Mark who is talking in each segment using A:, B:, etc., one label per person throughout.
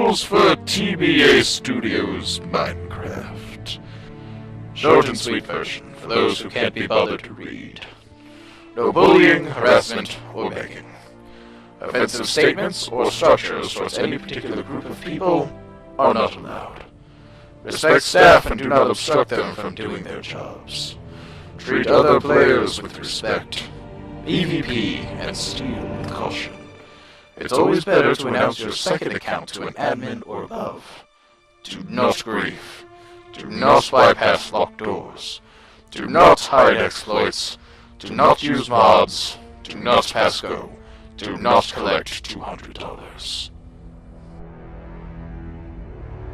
A: rules for TBA Studios Minecraft. Short and sweet version for those who can't be bothered to read. No bullying, harassment, or begging. Offensive statements or structures towards any particular group of people are not allowed. Respect staff and do not obstruct them from doing their jobs. Treat other players with respect. PvP and steal with caution. It's always better to announce your second account to an admin or above. Do not grief. Do not bypass locked doors. Do not hide exploits. Do not use mods. Do not pass go. Do not collect $200.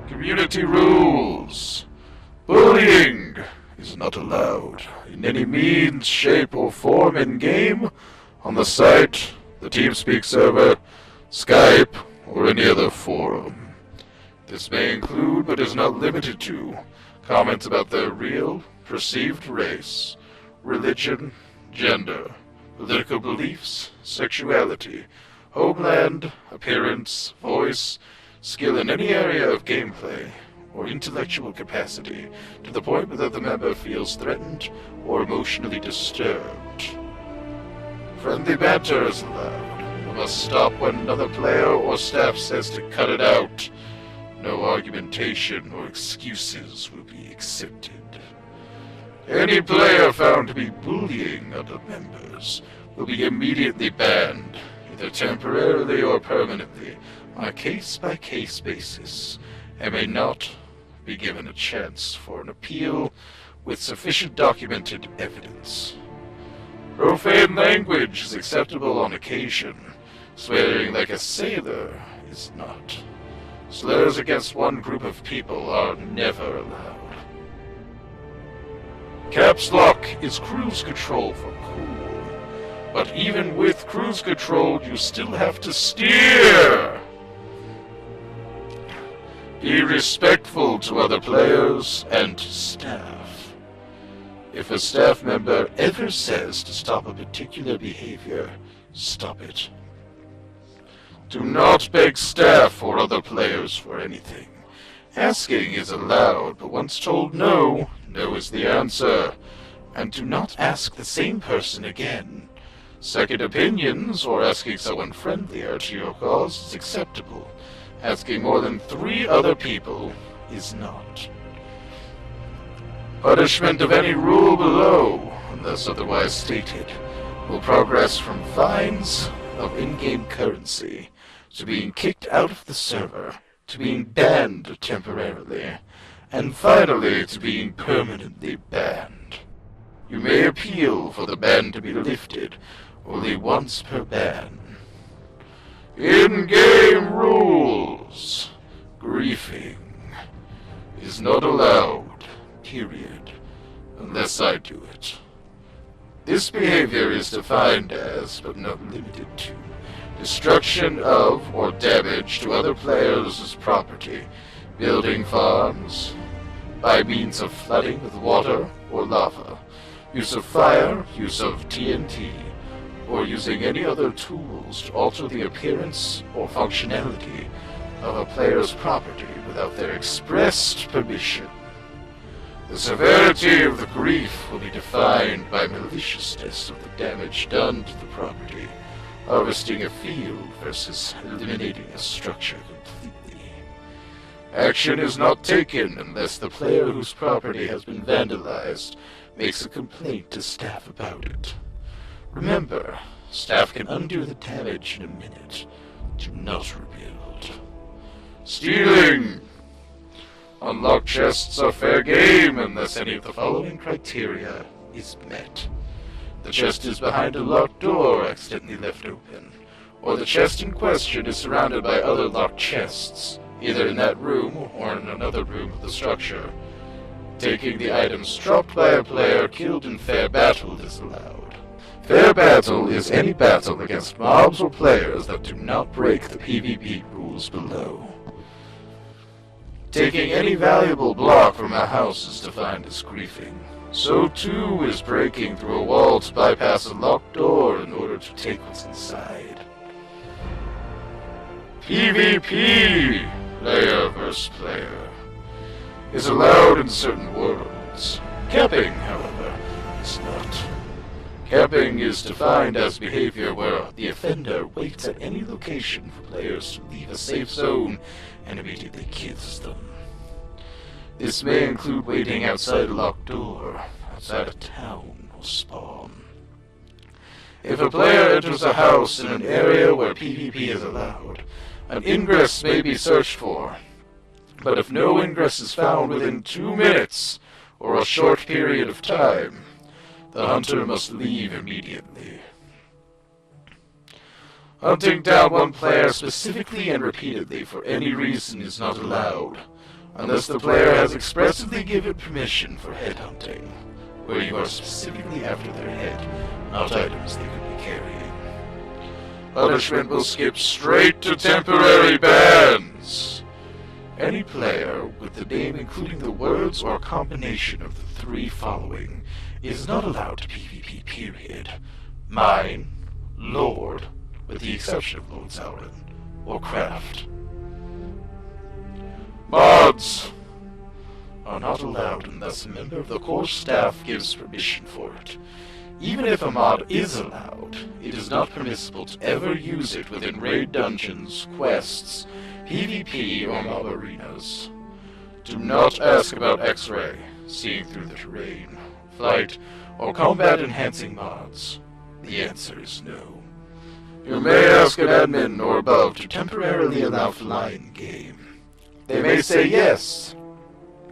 A: Community rules. Bullying is not allowed in any means, shape, or form in-game, on the site, the TeamSpeak server, Skype, or any other forum. This may include, but is not limited to, comments about their real, perceived race, religion, gender, political beliefs, sexuality, homeland, appearance, voice, skill in any area of gameplay, or intellectual capacity, to the point that the member feels threatened or emotionally disturbed. Friendly banter is allowed, but must stop when another player or staff says to cut it out. No argumentation or excuses will be accepted. Any player found to be bullying other members will be immediately banned, either temporarily or permanently, on a case-by-case basis, and may not be given a chance for an appeal with sufficient documented evidence. Profane language is acceptable on occasion. Swearing like a sailor is not. Slurs against one group of people are never allowed. Caps Lock is cruise control for cool, but even with cruise control, you still have to steer! Be respectful to other players and staff. If a staff member ever says to stop a particular behavior, stop it. Do not beg staff or other players for anything. Asking is allowed, but once told no, no is the answer. And do not ask the same person again. Second opinions or asking someone friendlier to your cause is acceptable. Asking more than 3 other people is not. Punishment of any rule below, unless otherwise stated, will progress from fines of in-game currency to being kicked out of the server, to being banned temporarily, and finally to being permanently banned. You may appeal for the ban to be lifted only once per ban. In-game rules. Griefing is not allowed, period, unless I do it. This behavior is defined as, but not limited to, destruction of or damage to other players' property, building farms, by means of flooding with water or lava, use of fire, use of TNT, or using any other tools to alter the appearance or functionality of a player's property without their expressed permission. The severity of the grief will be defined by maliciousness of the damage done to the property, harvesting a field versus eliminating a structure completely. Action is not taken unless the player whose property has been vandalized makes a complaint to staff about it. Remember, staff can undo the damage in a minute. Do not rebuild. Stealing! Unlocked chests are fair game unless any of the following criteria is met. The chest is behind a locked door accidentally left open, or the chest in question is surrounded by other locked chests, either in that room or in another room of the structure. Taking the items dropped by a player killed in fair battle is allowed. Fair battle is any battle against mobs or players that do not break the PvP rules below. Taking any valuable block from a house is defined as griefing. So too is breaking through a wall to bypass a locked door in order to take what's inside. PvP player versus player, is allowed in certain worlds. Camping, however, is not. Camping is defined as behavior where the offender waits at any location for players to leave a safe zone and immediately kills them. This may include waiting outside a locked door, outside a town, or spawn. If a player enters a house in an area where PvP is allowed, an ingress may be searched for, but if no ingress is found within 2 minutes, or a short period of time, the hunter must leave immediately. Hunting down one player specifically and repeatedly for any reason is not allowed, unless the player has expressly given permission for headhunting, where you are specifically after their head, not items they could be carrying. Punishment will skip straight to temporary bans. Any player with the name including the words or combination of the 3 following is not allowed to PvP, period. Mine, Lord, with the exception of Lord Xalren, or Craft. Mods are not allowed unless a member of the core staff gives permission for it. Even if a mod is allowed, it is not permissible to ever use it within raid dungeons, quests, PvP, or mob arenas. Do not ask about X-ray, seeing through the terrain, flight, or combat-enhancing mods. The answer is no. You may ask an admin or above to temporarily allow flying game. They may say yes,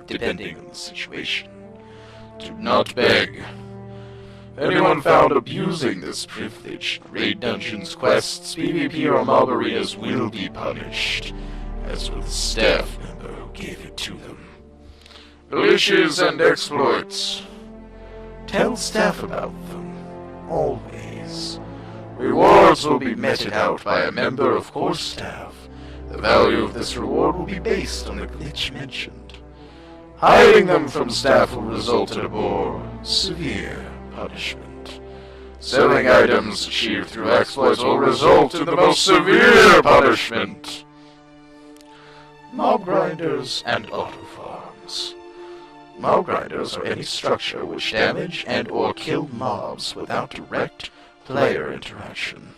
A: depending on the situation. Do not beg. Anyone found abusing this privilege, raid dungeons, quests, PvP, or mob arenas will be punished, as will the staff member who gave it to them. Glitches and exploits. Tell staff about them, always. Rewards will be meted out by a member of core staff. The value of this reward will be based on the glitch mentioned. Hiding them from staff will result in a more severe punishment. Selling items achieved through exploits will result in the most severe punishment. Mob grinders and auto farms. Mob grinders are any structure which damage and or kill mobs without direct player interaction.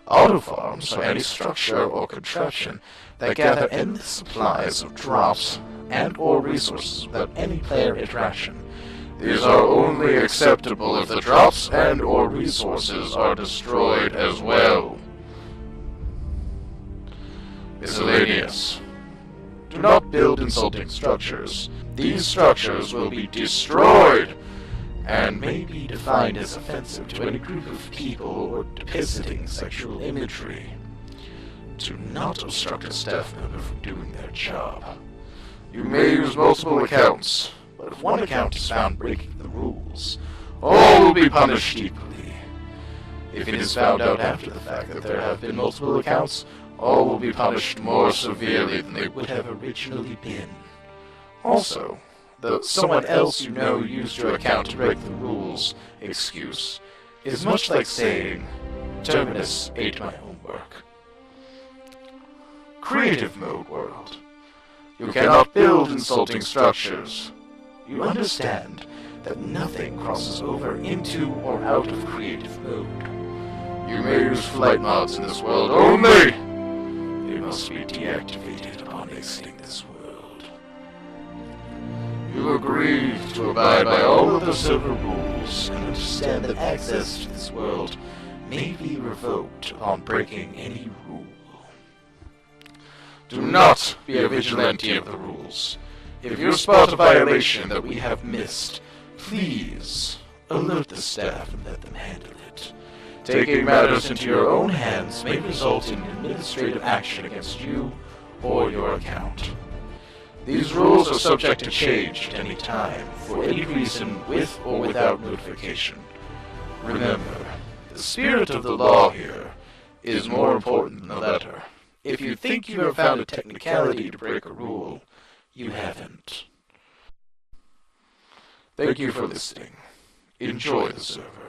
A: Auto farms are any structure or contraption that gather endless supplies of drops and or resources without any player interaction. These are only acceptable if the drops and or resources are destroyed as well. Miscellaneous. Do not build insulting structures. These structures will be destroyed and may be defined as offensive to any group of people or depicting sexual imagery. Do not obstruct a staff member from doing their job. You may use multiple accounts, but if one account is found breaking the rules, all will be punished equally. If it is found out after the fact that there have been multiple accounts, all will be punished more severely than they would have originally been. Also, the someone else you know used your account to break the rules excuse is much like saying, Terminus ate my homework. Creative mode world. You cannot build insulting structures. You understand that nothing crosses over into or out of creative mode. You may use flight mods in this world only. They must be deactivated upon exiting this world. You agree to abide by all of the server rules and understand that access to this world may be revoked upon breaking any rule. Do not be a vigilante of the rules. If you spot a violation that we have missed, please alert the staff and let them handle it. Taking matters into your own hands may result in administrative action against you or your account. These rules are subject to change at any time, for any reason, with or without notification. Remember, the spirit of the law here is more important than the letter. If you think you have found a technicality to break a rule, you haven't. Thank you for listening. Enjoy the server.